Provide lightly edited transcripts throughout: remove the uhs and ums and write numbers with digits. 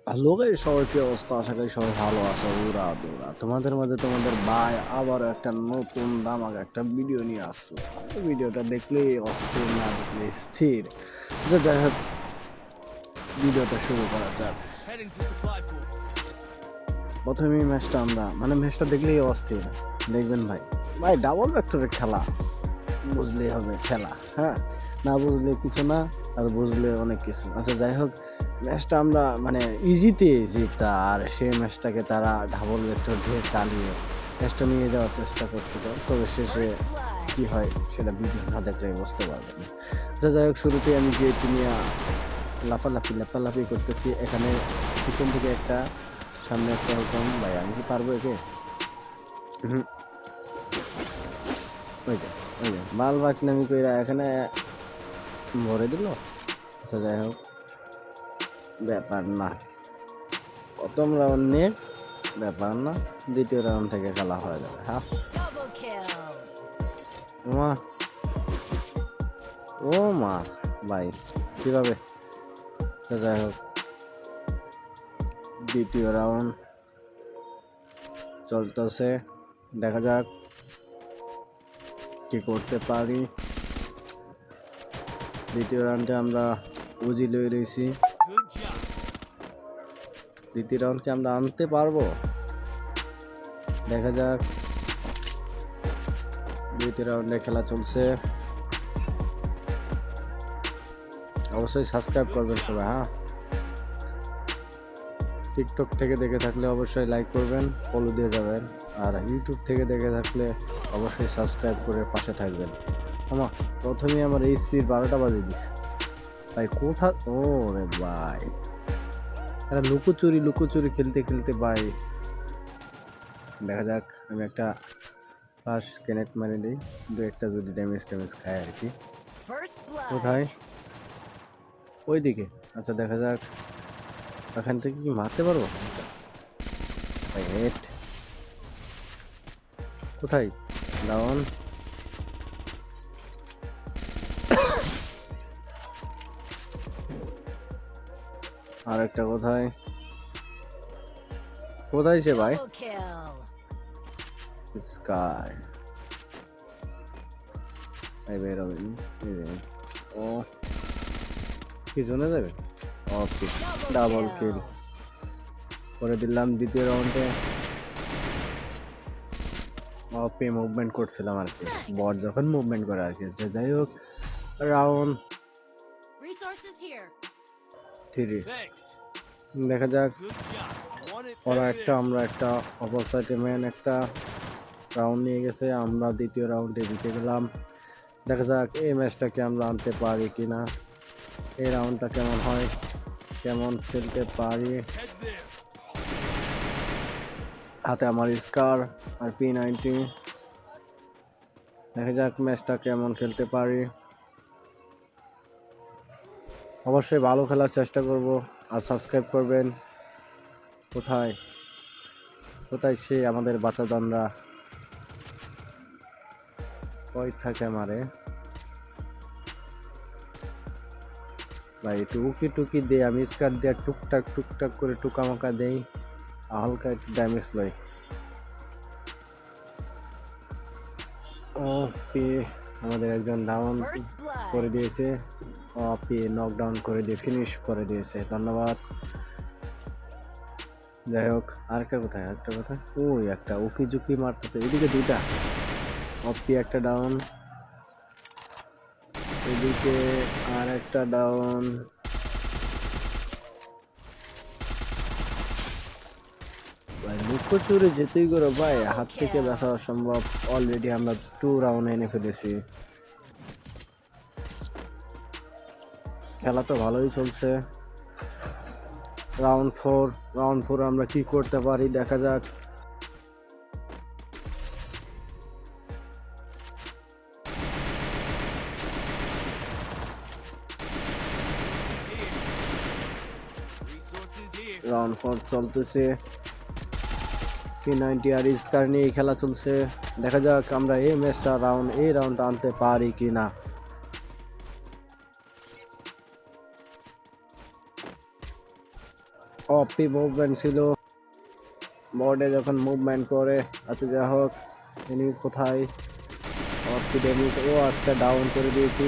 Hello guys, সবার কি অবস্থা? আশা করি সবাই ভালো আছে। উড়া দুরা তোমাদের মাঝে তোমাদের ভাই আবারও একটা নতুন দামাক একটা ভিডিও নিয়ে আসলো। ভিডিওটা দেখলেই অস্থির, না দেখলে স্থির। যে যাই হোক, ভিডিওটা শুরু করা যাক। প্রথমেই ম্যাচটা ম্যাচটা দেখলেই অস্থির। দেখবেন ভাই, ভাই ডাবল ভেক্টরের খেলা বুঝলেই হবে খেলা। হ্যাঁ, না বুঝলে কিছু না, আর বুঝলে অনেক কিছু। আচ্ছা যাই হোক, ম্যাচটা আমরা ইজিতে জিতা, আর সেই ম্যাচটাকে তারা ডাবল ভেক্টর দিয়ে চালিয়ে ম্যাচটা নিয়ে যাওয়ার চেষ্টা করছিল। তবে শেষে কি হয় সেটা ভিডিও না দেখলে বুঝতে পারবেন। আচ্ছা যাই হোক, শুরুতে আমি যেহেতু নিয়ে লাফালাফি করতেছি, এখানে পিছন থেকে একটা, সামনে একটা হতাম। ভাই আমি কি পারবো একে? হুম, ওই যে ওই যে বাল বাকনামি কইরা এখানে ভরে দিল। আচ্ছা যাই হোক, ব্যাপার না, প্রথম রাউন্ড নিয়ে ব্যাপার না, দ্বিতীয় রাউন্ড থেকে খেলা হয়ে যাবে। হ্যাঁ, মা ও মা ভাই কিভাবে? আচ্ছা যাই হোক, দ্বিতীয় রাউন্ড চলতেছে, দেখা যাক কি করতে পারি। দ্বিতীয় রাউন্ডে আমরা উজি লয়ে রয়েছি। দ্বিতীয় রাউন্ডকে আমরা আনতে পারবো, দেখা যাক। দ্বিতীয় রাউন্ডে খেলা চলছে। অবশ্যই সাবস্ক্রাইব করবেন সবাই। হ্যাঁ, টিকটক থেকে দেখে থাকলে অবশ্যই লাইক করবেন, ফলো দিয়ে যাবেন। আর ইউটিউব থেকে দেখে থাকলে অবশ্যই সাবস্ক্রাইব করে পাশে থাকবেন। আমার প্রথমেই আমার এইচপির 12টা বাজে দিচ্ছে ভাই। কোথা ও রে ভাই, এরা লুকোচুরি খেলতে খেলতে ভাই। দেখা যাক, আমি একটা ফার্স্ট কেনেট মারি দিই, দু একটা যদি ড্যামেজ খায় আর কি। কোথায়? ওইদিকে। আচ্ছা দেখা যাক, এখান থেকে কি মারতে পারবো ভাই? হেড কোথায়? ডাউন। আর একটা কোথায়? কোথায় সে ভাই? স্কাই এই বের হবে। ও পিছনে যাবে। ওকে, ডাবল কিল করে দিলাম দ্বিতীয় রাউন্ডে। ওপি মুভমেন্ট করছিলাম আর কি, বট যখন মুভমেন্ট করে আর কি। যাই হোক, রাউন্ড 3 দেখা যাক। ওরা একটা, আমরা একটা, অপর সাইডে ম্যান একটা রাউন্ড নিয়ে গেছে, আমরা দ্বিতীয় রাউন্ডে জিতে গেলাম। দেখা যাক এই ম্যাচটাকে আমরা আনতে পারি কিনা, এই রাউন্ডটা কেমন হয়, কেমন খেলতে পারি। হাতে আমার স্কার আর P90। দেখা যাক ম্যাচটা কেমন খেলতে পারি। অবশ্যই ভালো খেলার চেষ্টা করব, আর সাবস্ক্রাইব করবেন। কোথায় কোথায় সে আমাদের বাচ্চাদানরা কই থাকে মারে ভাই? টুকি টুকি দে, আমি স্কার দিয়ে টুকটাক করে টুকামাকা দেই, হালকা একটু ড্যামেজ লই। ও পি আমাদের একজন ডাউন করে দিয়েছে, ও পি নকডাউন করে দিয়ে ফিনিশ করে দিয়েছে, ধন্যবাদ। যাই হোক, আরেকটা কোথায়? ওই একটা উকি ঝুঁকি মারতেছে, এদিকে দুইটা। অপি একটা ডাউন, এদিকে আর একটা ডাউন। ভাই লুকোচুরি যেতেই করো ভাই, হাত থেকে বাঁচা অসম্ভব। অলরেডি আমরা 2 রাউন্ড এনে ফেলেছি। খেলা তো ভালোই চলছে। রাউন্ড 4 আমরা কি করতে পারি দেখা যাক। রাউন্ড 4 চলতেছে, P90 আর স্কার নিয়ে খেলা চলছে। দেখা যাক আমরা এই ম্যাচটা এই রাউন্ডটা আনতে পারি কিনা। অপি মুভমেন্ট ছিল বোর্ডে যখন মুভমেন্ট করে। আচ্ছা যা হোক, এনিমি কোথায়? অপি ড্যামেজ, ও একটা ডাউন করে দিয়েছি।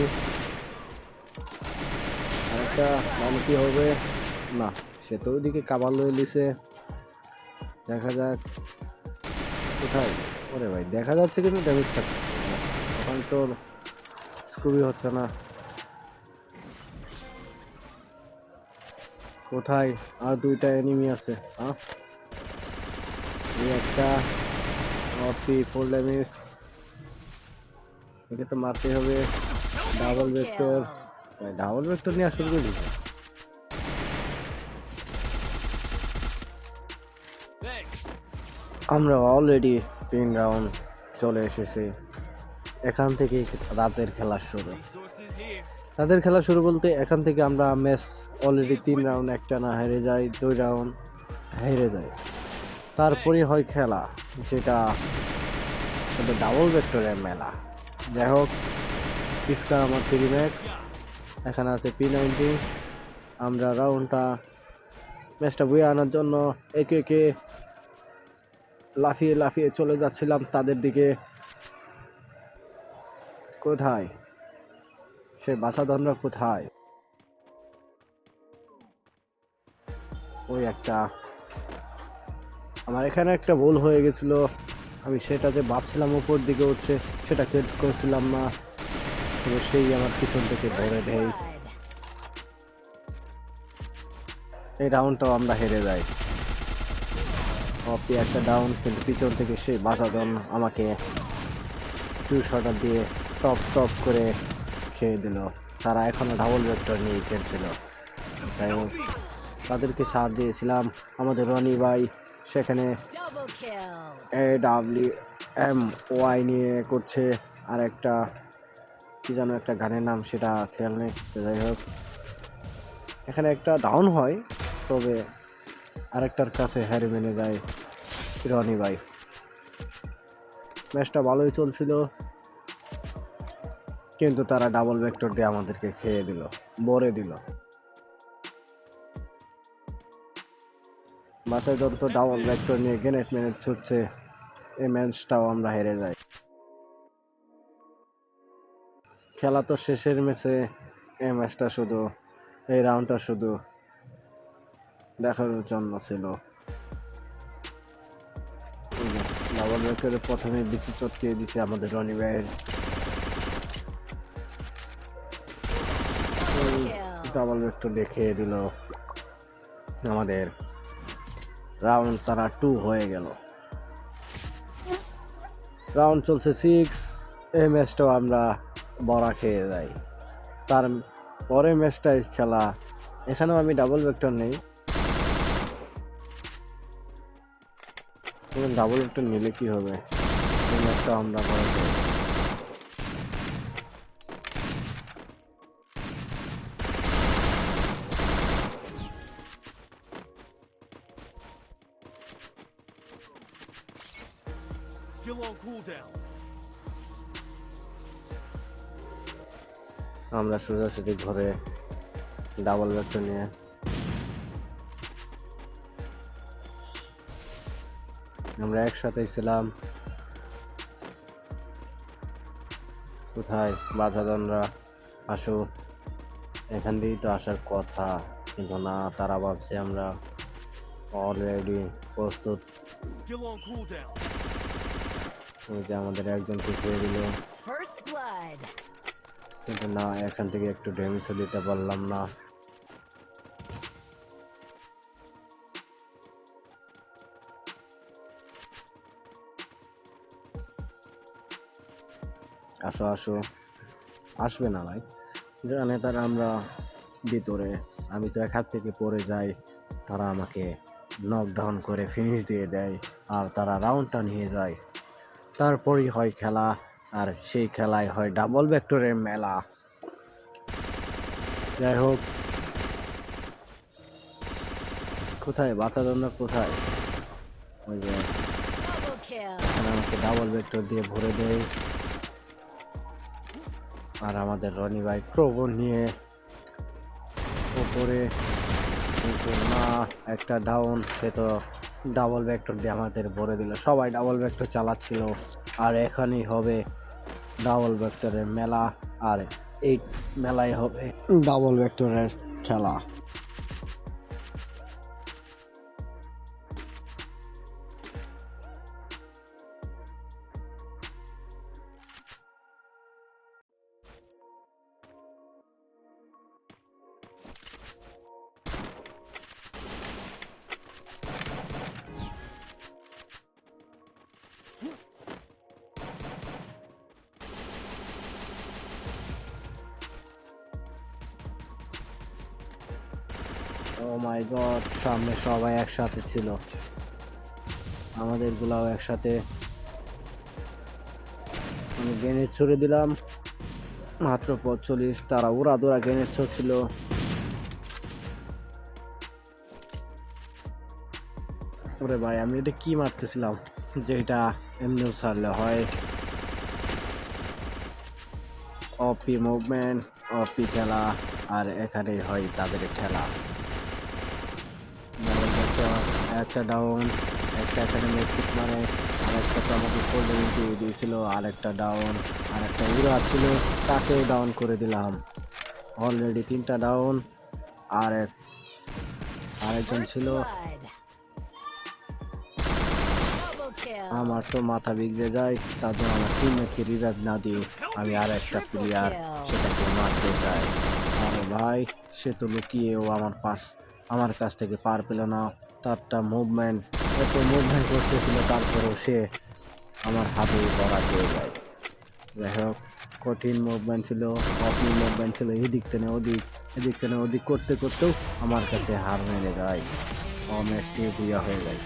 আরেকটা মানে কি হবে? না, সে তো ওইদিকে কাবার লয়ে লিছে। দেখা যাক কোথায়। ওরে ভাই দেখা যাচ্ছে কিন্তু ড্যামেজ খাচ্ছে না। এখন তোর স্কুবই হচ্ছে না। কোথায়? আর দুইটা এনিমি আছে। হ্যাঁ, এই একটা অপি ফুল ড্যামেজ, একে তো মারতে হবে। ডাবল ভেক্টর, ডাবল ভেক্টর নিয়ে শুরু করে দিচ্ছে। আমরা অলরেডি 3 রাউন্ড চলে এসেছি। এখান থেকে রাতের খেলা শুরু। রাতের খেলা শুরু বলতে এখান থেকে আমরা ম্যাচ অলরেডি 3 রাউন্ড একটানা হেরে যাই, 2 রাউন্ড হেরে যাই। তারপরে হয় খেলা, যেটা ডাবল ভেক্টরের মেলা। যাই হোক, পিস্কার আমার 3 ম্যাক্স, এখানে আছে P90। আমরা ম্যাচটা বয়ে আনার জন্য একে একে লাফিয়ে লাফিয়ে চলে যাচ্ছিলাম তাদের দিকে। কোথায় সে বাছাধনরা? কোথায়? ওই একটা, আমার এখানে একটা ভুল হয়ে গেছিল। আমি সেটা যে ভাবছিলাম উপর দিকে উঠছে, সেটা চেঞ্জ করছিলাম না। তবে সেই আমার পিছন থেকে ধরে দেয়। এই রাউন্ডটাও আমরা হেরে যাই। অপি একটা ডাউন, কিন্তু পিছন থেকে সেই বাছাধন আমাকে 2 শটার দিয়ে টপ টপ করে খেয়ে দিল। তারা এখনো ডাবল ভেক্টর নিয়ে খেলছিল। যাই হোক, তাদেরকে সার দিয়েছিলাম। আমাদের রনি ভাই সেখানে AWMY নিয়ে করছে, আর একটা কি যেন একটা গানের নাম, সেটা খেয়াল নেই। যাই হোক, এখানে একটা ডাউন হয়, তবে আরেকটার কাছে হারে মেনে যায় রনি ভাই। ম্যাচটা ভালোই চলছিল, কিন্তু তারা ডাবল ভেক্টর দিয়ে আমাদেরকে খেয়ে দিল, বরে দিল। বাচ্চা যত ডাবল ভেক্টর নিয়ে গ্রেনেড ছুটছে, এই ম্যাচটাও আমরা হেরে যাই। খেলা তো শেষের ম্যাচে, এই ম্যাচটা শুধু, এই রাউন্ডটা শুধু দেখানোর জন্য ছিল। ডাবল ভেক্টরে প্রথমে বিচি চটকিয়ে দিছে আমাদের রনি ভাইয়ের। ডাবল ভেক্টর দেখিয়ে দিল আমাদের। রাউন্ড তারা 2 হয়ে গেল। রাউন্ড চলছে 6। এই ম্যাচটাও আমরা বড়া খেয়ে যাই। তার পরে ম্যাচটাই খেলা, এখানেও আমি ডাবল ভেক্টর নেই। ডাবল ভেক্টর নিলে কি হবে? এই ম্যাচটা আমরা বড় করি। আমরা সোজাসুজি ঘরে ডাবল ভেক্টর নিয়ে আমরা একসাথে ছিলাম। কোথায় বাছাধনরা? আসো, এখান দিয়েই তো আসার কথা, কিন্তু না, তারা ভাবছে আমরা অলরেডি প্রস্তুত। ওই যে আমাদের একজনকে খেয়ে দিল, কিন্তু না, এখান থেকে একটু ড্যামেজও দিতে পারলাম না। আসো আসো, আসবে না ভাই, জানে তারা আমরা ভিতরে। আমি তো এক হাত থেকে পড়ে যাই, তারা আমাকে নকডাউন করে ফিনিশ দিয়ে দেয়, আর তারা রাউন্ডটা নিয়ে যায়। তারপরই হয় খেলা, আর সেই খেলায় হয় ডাবল ভেক্টরের মেলা। যাই হোক, কোথায় বাচ্চাদন্ড? কোথায়? ওই যে আমাকে ডাবল ভেক্টর দিয়ে ভরে দেয়, আর আমাদের রনি ভাই ট্রোবন নিয়ে উপরে কিন্তু না, একটা ডাউন, সে তো ডাবল ভেক্টর দিয়ে আমাদের ভরে দিল। সবাই ডাবল ভেক্টর চালাচ্ছিল, আর এখানেই হবে ডাবল ভেক্টরের মেলা, আর এই মেলায় হবে ডাবল ভেক্টরের খেলা। ও মাই গড, সামনে সবাই একসাথে ছিল, আমাদের গুলাও একসাথে। আমি গ্রেনেড ছুড়ে দিলাম, মাত্র 45, তারা উড়াদুরা গ্রেনেড ছুড়ছিল। ওরে ভাই, আমি এটা কি মারতেছিলাম যে এটা এমনিও ছাড়লে হয়। অপি মুভমেন্ট, অপি খেলা, আর এখানেই হয় তাদের খেলা। একটা ডাউন, একটা এখানে মেট্রিক মানে, আরেকটা তো আমাকে কোল্ড দিয়ে দিয়েছিল, আরেকটা ডাউন, আরেকটা উড়া ছিল, তাকেও ডাউন করে দিলাম। অলরেডি 3টা ডাউন, আর আরেকজন ছিল। আমার তো মাথা বিগড়ে যায়, তার জন্য আমার টিমমেটকে রিভাইভ না দিয়ে আমি আর একটা প্লেয়ার সেটাকে মারতে চাই। আরে ভাই, সে তো লুকিয়েও আমার কাছ থেকে পার পেল না। তারটা মুভমেন্ট, এত মুভমেন্ট করতেছিল, তারপরেও সে আমার হাতে ধরা পেয়ে যায়। যাই হোক, কঠিন মুভমেন্ট ছিল, অফিন মুভমেন্ট ছিল, এদিক থেকে ওদিক, এদিক থেকে ওদিক করতে করতেও আমার কাছে হার মেনে যায়, ম্যাচটি বুয়া হয়ে যায়।